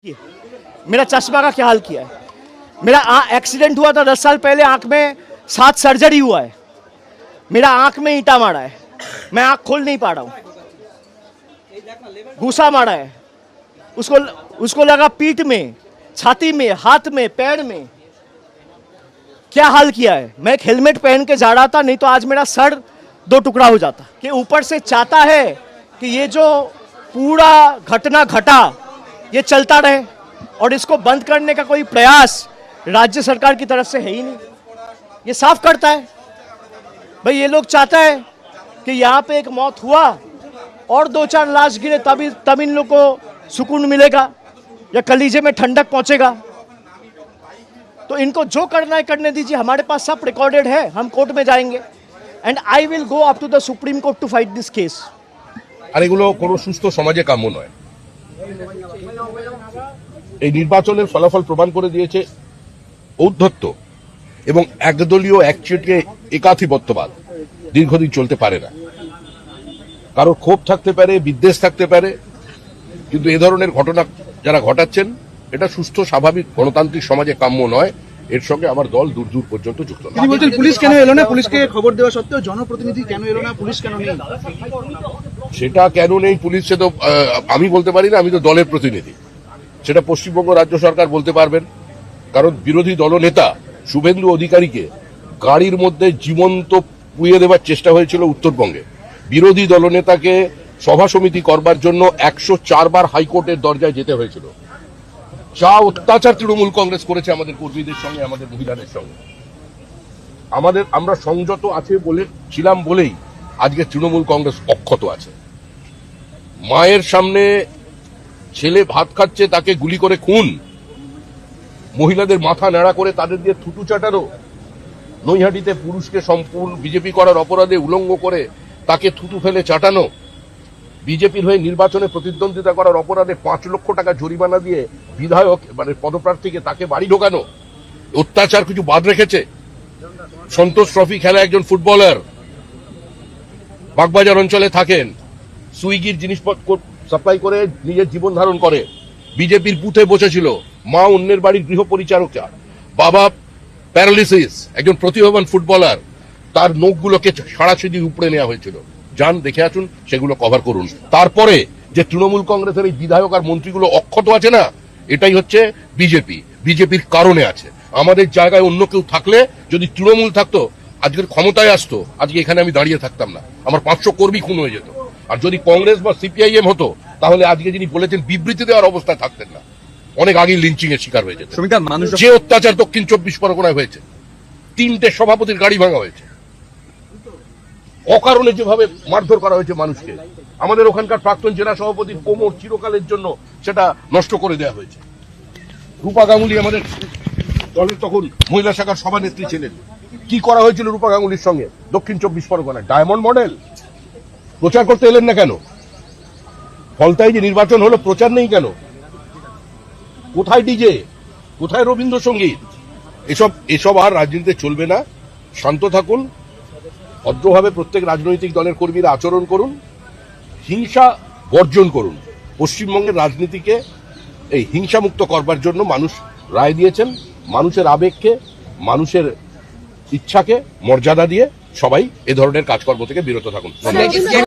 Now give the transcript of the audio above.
मेरा चश्मा का क्या हाल किया है। मेरा एक्सीडेंट हुआ था 10 साल पहले, आंख में 7 सर्जरी हुआ है। मेरा आंख में ईंटा मारा है, मैं आंख खोल नहीं पा रहा हूं। घूसा मारा है, उसको लगा पीठ में, छाती में, हाथ में, पैर में। क्या हाल किया है। मैं एक हेलमेट पहन के जा रहा था, नहीं तो आज मेरा सर 2 टुकड़ा हो जाता। कि ऊपर से चाहता है कि ये जो पूरा घटना घटा ये चलता रहे और इसको बंद करने का कोई प्रयास राज्य सरकार की तरफ से है ही नहीं। ये साफ करता है भाई, ये लोग चाहता है कि यहाँ पे एक मौत हुआ और 2-4 लाश गिरे तब इन लोग को सुकून मिलेगा या कलीजे में ठंडक पहुंचेगा। तो इनको जो करना है करने दीजिए, हमारे पास सब रिकॉर्डेड है, हम कोर्ट में जाएंगे and I will go up to the supreme court to fight this case. আর এগুলো কোনো সুস্থ সমাজে কাম্য নয়। এই নির্বাচনের ফলাফল প্রমাণ করে দিয়েছে ঔদ্ধত্য এবং একদলীয় একচেটিয়া একাধিপত্যবাদ দীর্ঘদিন চলতে পারে না। কারোর ক্ষোভ থাকতে পারে, বিদ্বেষ থাকতে পারে, কিন্তু এ ধরনের ঘটনা যারা ঘটাচ্ছেন এটা সুস্থ স্বাভাবিক গণতান্ত্রিক সমাজে কাম্য নয়। এর সঙ্গে আমার দল দূর দূর পর্যন্ত যুক্ত নয়। তিনি বলছেন পুলিশ কেন এলো না, পুলিশকে খবর দেওয়া সত্ত্বেও জনপ্রতিনিধি কেন এলো না, পুলিশ কেন নেই? সেটা কেন নেই পুলিশ, সে তো আমি বলতে পারি না, আমি তো দলের প্রতিনিধি। সেটা পশ্চিমবঙ্গ রাজ্য সরকার বলতে পারবেন। কারণ বিরোধী দলনেতা শুভেন্দু অধিকারীকে গাড়ির মধ্যে জীবন্ত পুড়িয়ে দেওয়ার চেষ্টা হয়েছিল উত্তরবঙ্গে। বিরোধী দলনেতাকে সভা সমিতি করবার জন্য 104 বার হাইকোর্টের দরজায় যেতে হয়েছিল। যা অত্যাচার তৃণমূল কংগ্রেস করেছে আমাদের কর্মীদের সঙ্গে, আমাদের মহিলাদের সঙ্গে। আমরা সংযত আছে ছিলাম বলেই আজকে তৃণমূল কংগ্রেস অক্ষত আছে। মায়ের সামনে ছেলে ভাত খাচ্ছে, তাকে গুলি করে খুন, মহিলাদের মাথা ন্যাড়া করে তাদের দিয়ে থুতু চাটানো, নৈহাটিতে পুরুষকে সম্পূর্ণ বিজেপি করার অপরাধে উলঙ্গ করে তাকে থুতু ফেলে চাটানো, বিজেপির হয়ে নির্বাচনে প্রতিদ্বন্দ্বিতা করার অপরাধে 5 লক্ষ টাকা জরিমানা দিয়ে বিধায়ক মানে পদপ্রার্থীকে তাকে বাড়ি ঢোকানো, অত্যাচার কিছু বাদ রেখেছে? সন্তোষ ট্রফি খেলা একজন ফুটবলার বাগবাজার অঞ্চলে থাকেন, সুইগির জিনিসপত্র সাপ্লাই করে নিজের জীবন ধারণ করে, বিজেপির বুথে বসেছিল, মা অন্যের বাড়ির গৃহ পরিচারিকা, বাবা প্যারালিসিস, একজন প্রতিভাবান ফুটবলার, তার নখগুলোকে সাড়াছিড়ি উপড়ে নেওয়া হয়েছিল। যান দেখে আসুন, সেগুলো কভার করুন। তারপরে যে তৃণমূল কংগ্রেসের এই বিধায়ক আর মন্ত্রীগুলো অক্ষত আছে না, এটাই হচ্ছে বিজেপির কারণে আছে। আমাদের জায়গায় অন্য কেউ থাকলে, যদি তৃণমূল থাকতো, আজকের ক্ষমতায় আসতো, আজকে এখানে আমি দাঁড়িয়ে থাকতাম না, আমার 500 কর্মী খুন হয়ে যেত। আর যদি কংগ্রেস বা সিপিআইএম হতো, তাহলে আজকে যিনি বলেছেন বিবৃতি দেওয়ার অবস্থায় থাকতেন না, অনেক আগেই লিঞ্চিং এর শিকার হয়ে যেত। যে অত্যাচার দক্ষিণ 24 পরগনায় হয়েছে, 3টে সভাপতির গাড়ি ভাঙা হয়েছে, অকারণে যেভাবে মারধর করা হয়েছে মানুষকে, আমাদের ওখানকার প্রাক্তন জেলা সভাপতির কোমর চিরকালের জন্য সেটা নষ্ট করে দেওয়া হয়েছে। রূপা গাঙ্গুলি আমাদের দলের তখন মহিলা শাখার সভানেত্রী ছিলেন, কি করা হয়েছিল রূপা গাঙ্গুলির সঙ্গে দক্ষিণ 24 পরগনায়? ডায়মন্ড মডেল প্রচার করতে এলেন না কেন? ফলতাই যে নির্বাচন হলো, প্রচার নেই কেন? কোথায় ডিজে, কোথায় রবীন্দ্রসঙ্গীত? এসব আর রাজনীতিতে চলবে না। শান্ত থাকুন, ভদ্রভাবে প্রত্যেক রাজনৈতিক দলের কর্মীরা আচরণ করুন, হিংসা বর্জন করুন। পশ্চিমবঙ্গের রাজনীতিকে এই হিংসামুক্ত করবার জন্য মানুষ রায় দিয়েছেন। মানুষের আবেগকে, মানুষের ইচ্ছাকে মর্যাদা দিয়ে সবাই এ ধরনের কাজকর্ম থেকে বিরত থাকুন।